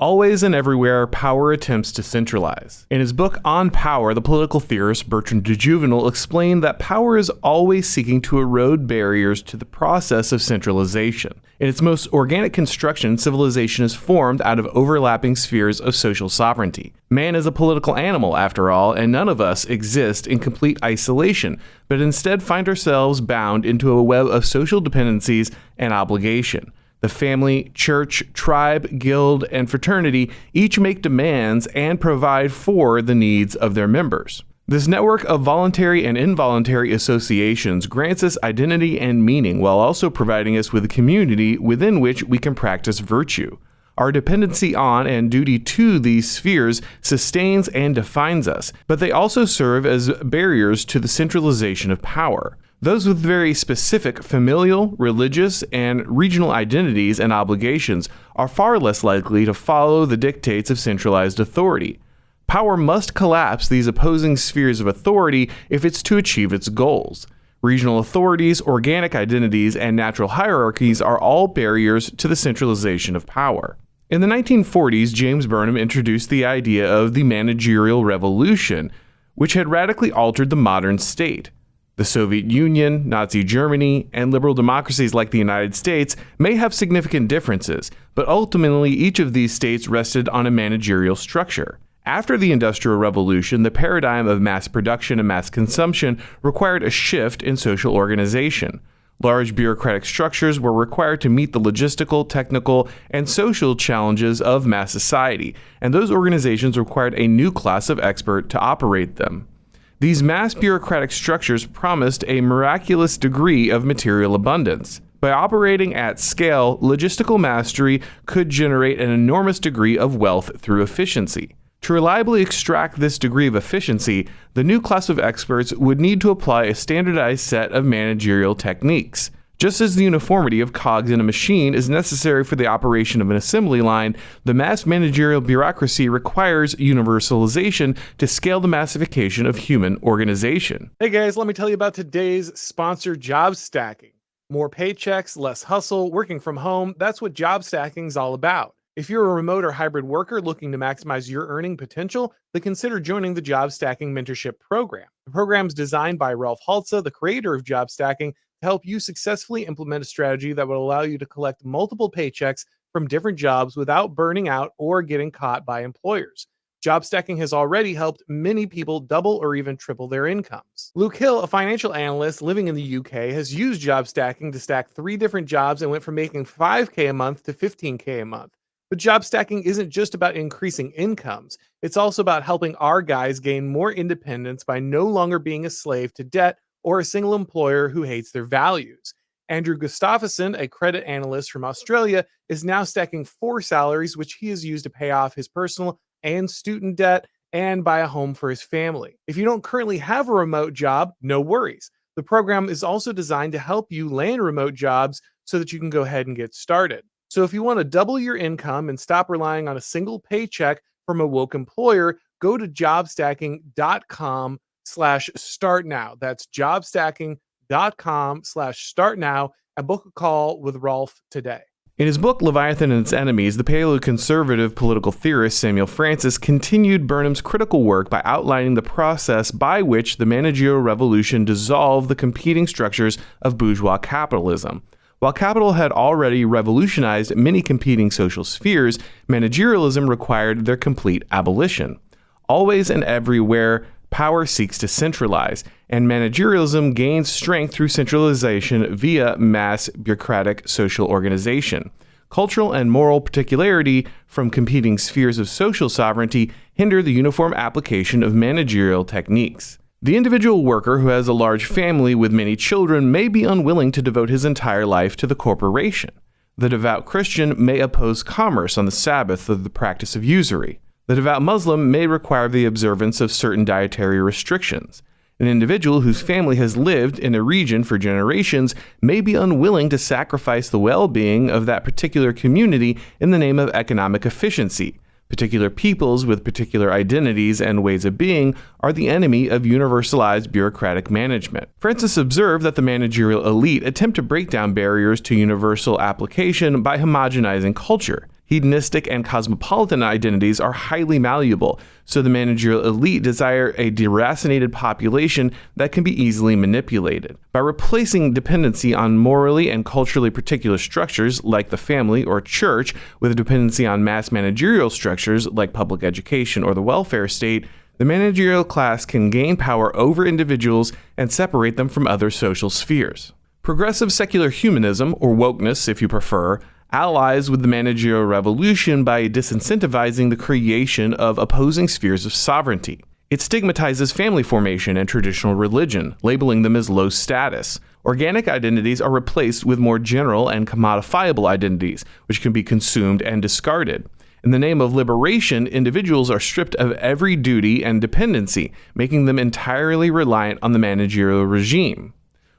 Always and everywhere, power attempts to centralize. In his book On Power, the political theorist Bertrand de Juvenal explained that power is always seeking to erode barriers to the process of centralization. In its most organic construction, civilization is formed out of overlapping spheres of social sovereignty. Man is a political animal, after all, and none of us exist in complete isolation, but instead find ourselves bound into a web of social dependencies and obligation. The family, church, tribe, guild, and fraternity each make demands and provide for the needs of their members. This network of voluntary and involuntary associations grants us identity and meaning while also providing us with a community within which we can practice virtue. Our dependency on and duty to these spheres sustains and defines us, but they also serve as barriers to the centralization of power. Those with very specific familial, religious, and regional identities and obligations are far less likely to follow the dictates of centralized authority. Power must collapse these opposing spheres of authority if it's to achieve its goals. Regional authorities, organic identities, and natural hierarchies are all barriers to the centralization of power. In the 1940s, James Burnham introduced the idea of the Managerial Revolution, which had radically altered the modern state. The Soviet Union, Nazi Germany, and liberal democracies like the United States may have significant differences, but ultimately each of these states rested on a managerial structure. After the Industrial Revolution, the paradigm of mass production and mass consumption required a shift in social organization. Large bureaucratic structures were required to meet the logistical, technical, and social challenges of mass society, and those organizations required a new class of expert to operate them. These mass bureaucratic structures promised a miraculous degree of material abundance. By operating at scale, logistical mastery could generate an enormous degree of wealth through efficiency. To reliably extract this degree of efficiency, the new class of experts would need to apply a standardized set of managerial techniques. Just as the uniformity of cogs in a machine is necessary for the operation of an assembly line, the mass managerial bureaucracy requires universalization to scale the massification of human organization. Hey guys, let me tell you about today's sponsor, job stacking. More paychecks, less hustle, working from home, that's what job stacking is all about. If you're a remote or hybrid worker looking to maximize your earning potential, then consider joining the Job Stacking Mentorship Program. The program is designed by Ralph Haltza, the creator of Job Stacking, to help you successfully implement a strategy that will allow you to collect multiple paychecks from different jobs without burning out or getting caught by employers. Job stacking has already helped many people double or even triple their incomes. Luke Hill, a financial analyst living in the UK, has used job stacking to stack 3 different jobs and went from making $5K a month to $15K a month. But job stacking isn't just about increasing incomes. It's also about helping our guys gain more independence by no longer being a slave to debt or a single employer who hates their values. Andrew Gustafsson, a credit analyst from Australia, is now stacking 4 salaries, which he has used to pay off his personal and student debt and buy a home for his family. If you don't currently have a remote job, no worries. The program is also designed to help you land remote jobs so that you can go ahead and get started. So if you want to double your income and stop relying on a single paycheck from a woke employer, go to jobstacking.com/start now. That's jobstacking.com/start now and book a call with Rolf today. In his book, Leviathan and Its Enemies, the paleoconservative political theorist Samuel Francis continued Burnham's critical work by outlining the process by which the managerial revolution dissolved the competing structures of bourgeois capitalism. While capital had already revolutionized many competing social spheres, managerialism required their complete abolition. Always and everywhere, power seeks to centralize, and managerialism gains strength through centralization via mass bureaucratic social organization. Cultural and moral particularity from competing spheres of social sovereignty hinder the uniform application of managerial techniques. The individual worker who has a large family with many children may be unwilling to devote his entire life to the corporation. The devout Christian may oppose commerce on the Sabbath or the practice of usury. The devout Muslim may require the observance of certain dietary restrictions. An individual whose family has lived in a region for generations may be unwilling to sacrifice the well-being of that particular community in the name of economic efficiency. Particular peoples with particular identities and ways of being are the enemy of universalized bureaucratic management. Francis observed that the managerial elite attempt to break down barriers to universal application by homogenizing culture. Hedonistic and cosmopolitan identities are highly malleable, so the managerial elite desire a deracinated population that can be easily manipulated. By replacing dependency on morally and culturally particular structures like the family or church with a dependency on mass managerial structures like public education or the welfare state, the managerial class can gain power over individuals and separate them from other social spheres. Progressive secular humanism, or wokeness if you prefer, allies with the managerial revolution by disincentivizing the creation of opposing spheres of sovereignty. It stigmatizes family formation and traditional religion, labeling them as low status. Organic identities are replaced with more general and commodifiable identities, which can be consumed and discarded. In the name of liberation, individuals are stripped of every duty and dependency, making them entirely reliant on the managerial regime.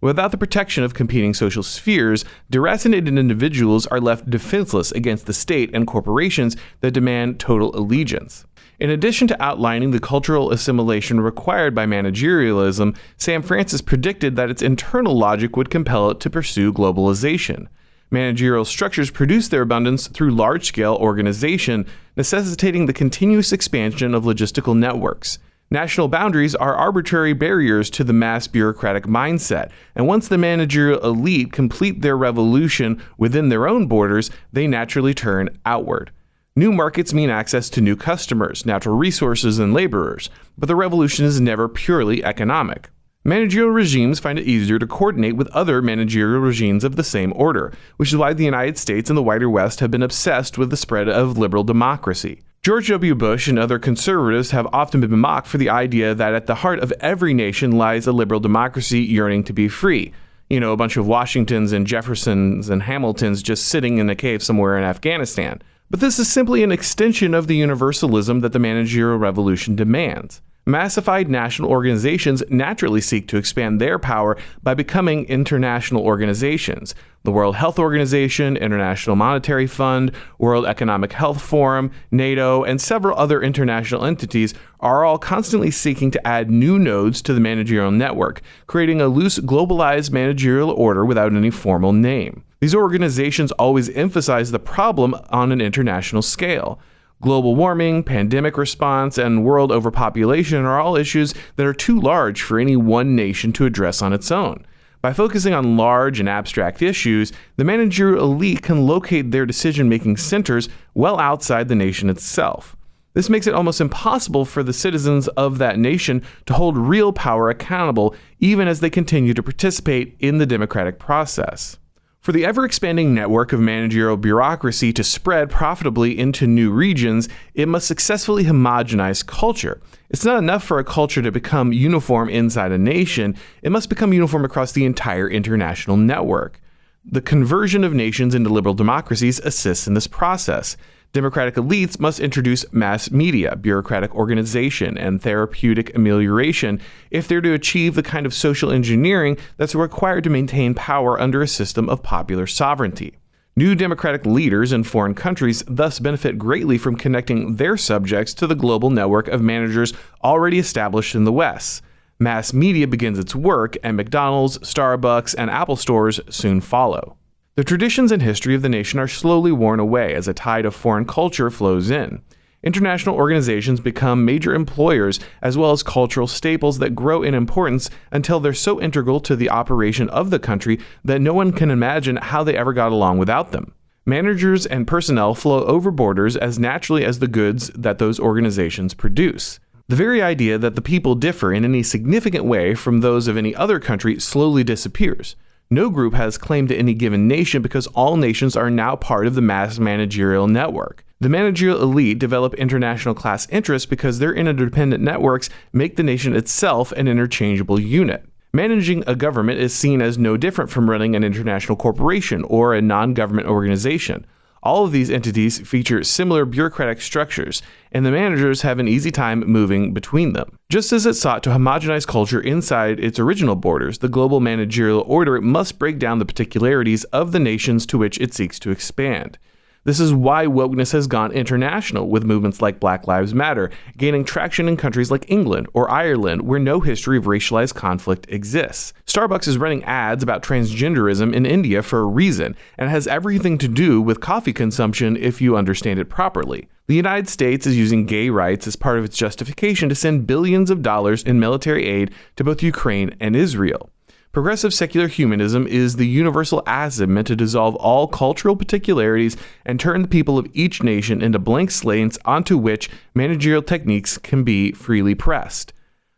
Without the protection of competing social spheres, deracinated individuals are left defenseless against the state and corporations that demand total allegiance. In addition to outlining the cultural assimilation required by managerialism, Sam Francis predicted that its internal logic would compel it to pursue globalization. Managerial structures produce their abundance through large-scale organization, necessitating the continuous expansion of logistical networks. National boundaries are arbitrary barriers to the mass bureaucratic mindset, and once the managerial elite complete their revolution within their own borders, they naturally turn outward. New markets mean access to new customers, natural resources, and laborers, but the revolution is never purely economic. Managerial regimes find it easier to coordinate with other managerial regimes of the same order, which is why the United States and the wider West have been obsessed with the spread of liberal democracy. George W. Bush and other conservatives have often been mocked for the idea that at the heart of every nation lies a liberal democracy yearning to be free. You know, a bunch of Washingtons and Jeffersons and Hamiltons just sitting in a cave somewhere in Afghanistan. But this is simply an extension of the universalism that the managerial revolution demands. Massified national organizations naturally seek to expand their power by becoming international organizations. The World Health Organization, International Monetary Fund, World Economic Health Forum, NATO, and several other international entities are all constantly seeking to add new nodes to the managerial network, creating a loose, globalized managerial order without any formal name. These organizations always emphasize the problem on an international scale. Global warming, pandemic response, and world overpopulation are all issues that are too large for any one nation to address on its own. By focusing on large and abstract issues, the managerial elite can locate their decision-making centers well outside the nation itself. This makes it almost impossible for the citizens of that nation to hold real power accountable, even as they continue to participate in the democratic process. For the ever-expanding network of managerial bureaucracy to spread profitably into new regions, it must successfully homogenize culture. It's not enough for a culture to become uniform inside a nation, it must become uniform across the entire international network. The conversion of nations into liberal democracies assists in this process. Democratic elites must introduce mass media, bureaucratic organization, and therapeutic amelioration if they're to achieve the kind of social engineering that's required to maintain power under a system of popular sovereignty. New democratic leaders in foreign countries thus benefit greatly from connecting their subjects to the global network of managers already established in the West. Mass media begins its work, and McDonald's, Starbucks, and Apple stores soon follow. The traditions and history of the nation are slowly worn away as a tide of foreign culture flows in. International organizations become major employers as well as cultural staples that grow in importance until they're so integral to the operation of the country that no one can imagine how they ever got along without them. Managers and personnel flow over borders as naturally as the goods that those organizations produce. The very idea that the people differ in any significant way from those of any other country slowly disappears. No group has claim to any given nation because all nations are now part of the mass managerial network. The managerial elite develop international class interests because their interdependent networks make the nation itself an interchangeable unit. Managing a government is seen as no different from running an international corporation or a non-government organization. All of these entities feature similar bureaucratic structures, and the managers have an easy time moving between them. Just as it sought to homogenize culture inside its original borders, the global managerial order must break down the particularities of the nations to which it seeks to expand. This is why wokeness has gone international, with movements like Black Lives Matter gaining traction in countries like England or Ireland, where no history of racialized conflict exists. Starbucks is running ads about transgenderism in India for a reason, and has everything to do with coffee consumption if you understand it properly. The United States is using gay rights as part of its justification to send billions of dollars in military aid to both Ukraine and Israel. Progressive secular humanism is the universal acid meant to dissolve all cultural particularities and turn the people of each nation into blank slates onto which managerial techniques can be freely pressed.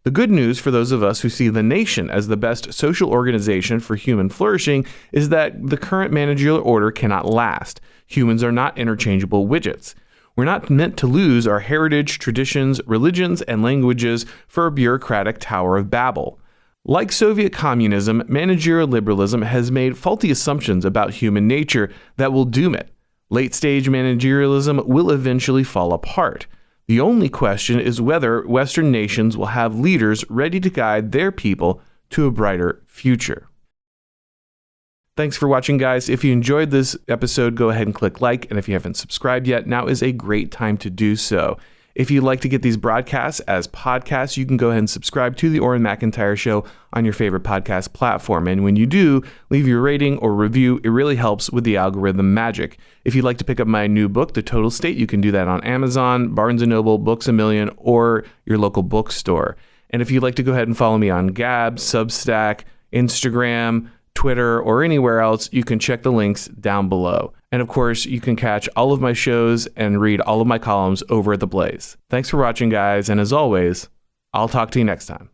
The good news for those of us who see the nation as the best social organization for human flourishing is that the current managerial order cannot last. Humans are not interchangeable widgets. We're not meant to lose our heritage, traditions, religions, and languages for a bureaucratic Tower of Babel. Like Soviet communism, managerial liberalism has made faulty assumptions about human nature that will doom it. Late-stage managerialism will eventually fall apart. The only question is whether Western nations will have leaders ready to guide their people to a brighter future. Thanks for watching, guys. If you enjoyed this episode, go ahead and click like, and if you haven't subscribed yet, now is a great time to do so. If you'd like to get these broadcasts as podcasts, you can go ahead and subscribe to the Auron MacIntyre Show on your favorite podcast platform. And when you do, leave your rating or review. It really helps with the algorithm magic. If you'd like to pick up my new book, The Total State, you can do that on Amazon, Barnes & Noble, Books A Million, or your local bookstore. And if you'd like to go ahead and follow me on Gab, Substack, Instagram, Twitter, or anywhere else, you can check the links down below. And of course, you can catch all of my shows and read all of my columns over at The Blaze. Thanks for watching, guys, and as always, I'll talk to you next time.